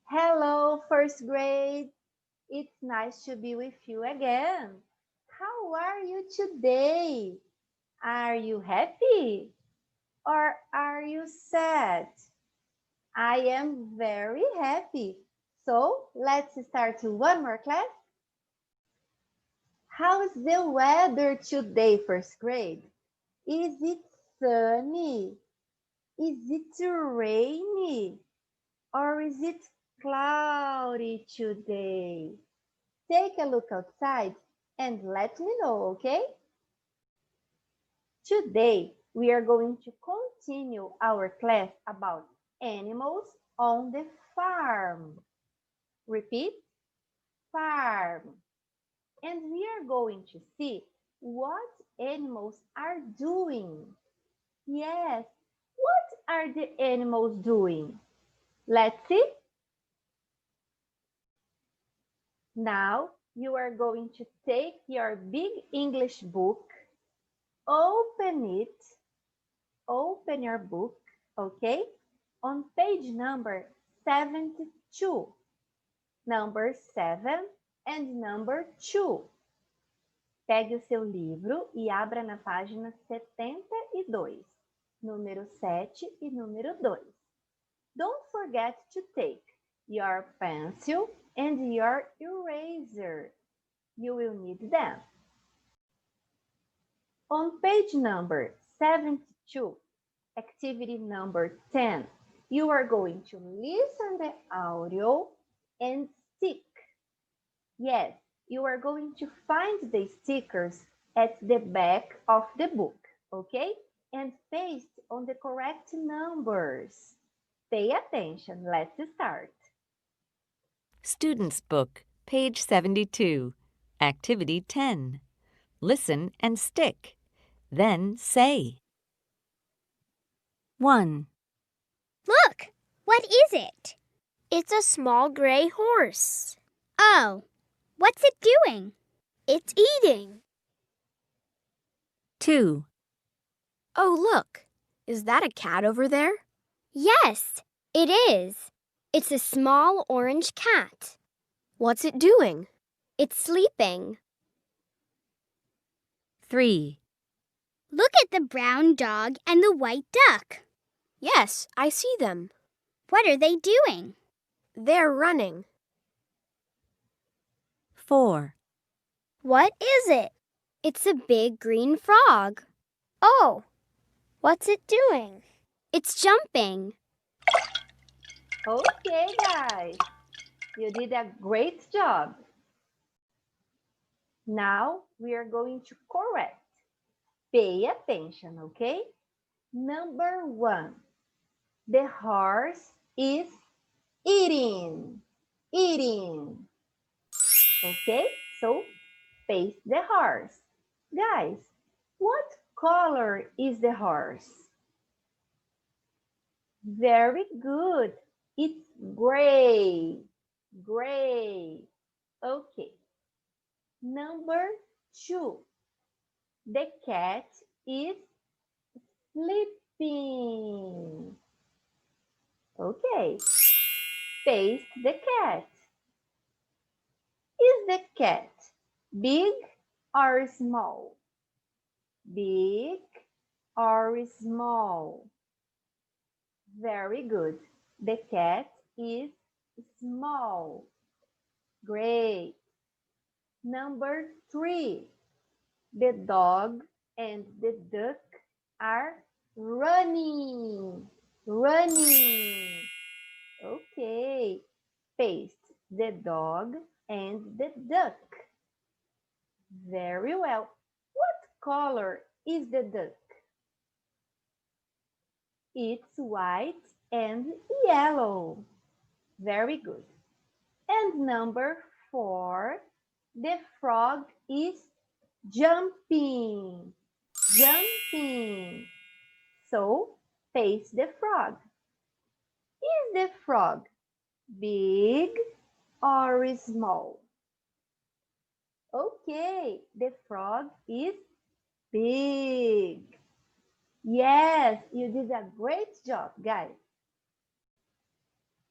Hello, first grade. It's nice to be with you again. How are you today? Are you happy or are you sad? I am very happy. So let's start one more class. How's the weather today, first grade? Is it sunny? Is it rainy? Or is it cloudy today? Take a look outside and let me know, okay? Today, we are going to continue our class about animals on the farm. Repeat, farm. And we are going to see what animals are doing. Yes, what are the animals doing? Let's see. Now, you are going to take your big English book, open your book, okay? On page number 72, number 7 and number 2. Pegue o seu livro e abra na página 72, número 7 e número 2. Don't forget to take your pencil and your eraser. You will need them. On page number 72, activity number 10, you are going to listen the audio and stick. Yes, you are going to find the stickers at the back of the book, okay? And paste on the correct numbers. Pay attention. Let's start. Student's Book, page 72, Activity 10. Listen and stick. Then say. 1. Look! What is it? It's a small gray horse. Oh, what's it doing? It's eating. 2. Oh, look! Is that a cat over there? Yes, it is. It's a small orange cat. What's it doing? It's sleeping. 3. Look at the brown dog and the white duck. Yes, I see them. What are they doing? They're running. 4. What is it? It's a big green frog. Oh, what's it doing? It's jumping. Okay, guys, you did a great job. Now we are going to correct. Pay attention, okay? Number 1, the horse is eating. Okay, so paste the horse. Guys, what color is the horse? Very good. It's gray. Okay. Number 2, the cat is sleeping. Okay. Paste the cat. Is the cat big or small? Big or small? Very good. The cat is small. Great. Number 3, the dog and the duck are running. Okay. Paste the dog and the duck. Very well. What color is the duck? It's white and yellow. Very good. And number 4, the frog is jumping. So, paste the frog. Is the frog big or small? Okay, the frog is big. Yes, you did a great job, guys.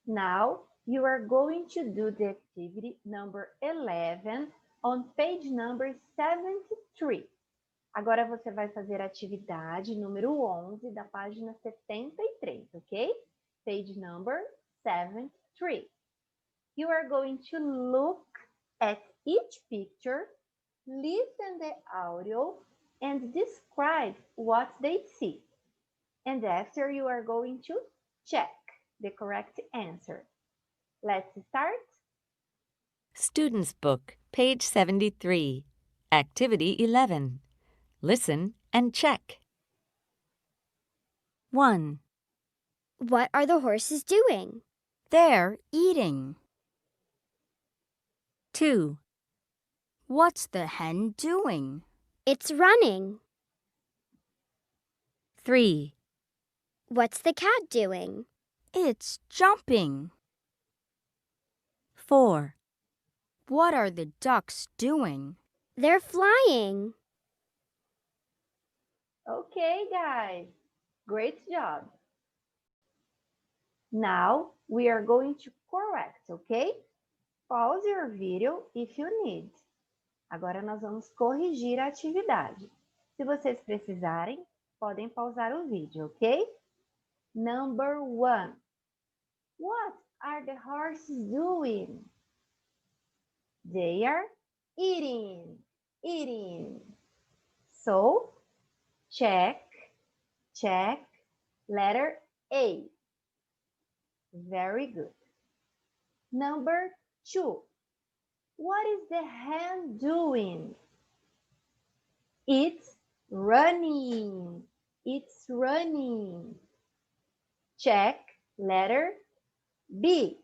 Now, you are going to do the activity number 11 on page number 73. Agora você vai fazer a atividade número 11 da página 73, ok? Page number 73. You are going to look at each picture, listen the audio, and describe what they see. And after you are going to check the correct answer. Let's start. Student's Book, page 73. Activity 11. Listen and check. 1. What are the horses doing? They're eating. 2. What's the hen doing? It's running. 3. What's the cat doing? It's jumping. 4. What are the ducks doing? They're flying. Okay, guys. Great job. Now we are going to correct, okay? Pause your video if you need. Agora nós vamos corrigir a atividade. Se vocês precisarem, podem pausar o vídeo, ok? Number 1. What are the horses doing? They are eating. So, check, letter A. Very good. Number 2. What is the hen doing? It's running. Check letter B.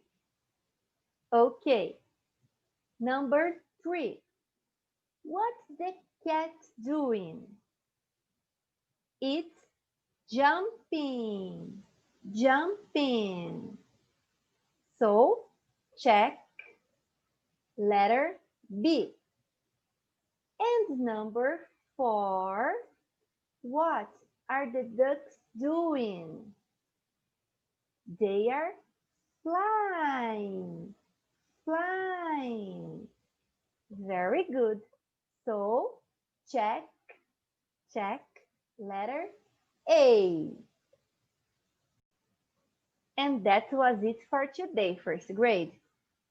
Okay. Number 3. What's the cat doing? It's jumping. So, check letter B. And number 4. What are the ducks doing? They are flying. Very good. So, check letter A. And that was it for today, first grade.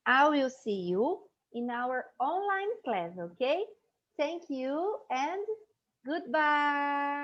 I will see you in our online class, okay? Thank you and goodbye.